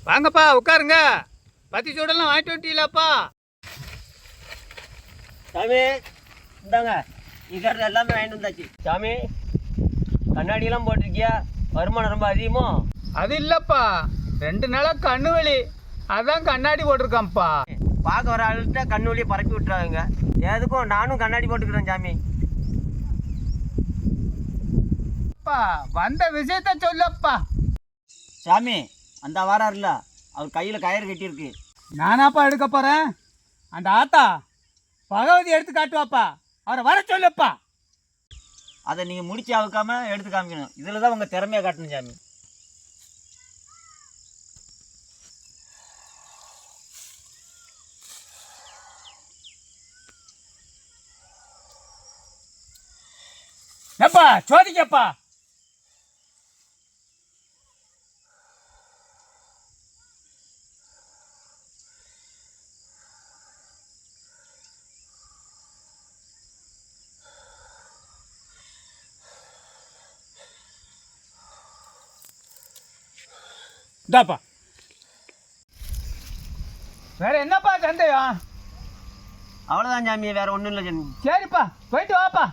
வாங்கப்பா உட்காருங்க. பத்தி சூடெல்லாம் வாங்கிட்டு வந்துட்டீங்களாப்பா? சாமி இந்தாங்க, இங்கே எல்லாமே வாங்கிட்டு வந்தாச்சு. சாமி கண்ணாடியெல்லாம் போட்டிருக்கியா? வருமானம் ரொம்ப அதிகமோ? அது இல்லைப்பா, 2 நாளாக கண்ணு வலி, அதான் கண்ணாடி போட்டிருக்கான்ப்பா. பார்க்க வர ஆள்கிட்ட கண்ணு வழியை பறக்கி விட்டுறாங்க. எதுக்கும் நானும் கண்ணாடி போட்டுக்கிறேன் சாமி. வந்த விஷயத்த சொல்லப்பா. சாமி அந்த வாராருல, அவர் கையில் கயிறு கட்டியிருக்கு. நானாப்பா எடுக்க போகிறேன். அந்த ஆத்தா பகவதி எடுத்து காட்டுவாப்பா, அவரை வர சொல்லப்பா. அதை நீங்கள் முடிச்சு அவுக்காம எடுத்து காமிக்கணும். இதில் தான் உங்கள் திறமையை காட்டணும் சாமி. எப்பா சோதிக்கப்பா. இந்தாப்பா. வேற என்னப்பா சந்தேகம்? அவ்வளோதான் சாமி, வேறு ஒன்றும் இல்லை சாமி. சரிப்பா, போயிட்டு வாப்பா.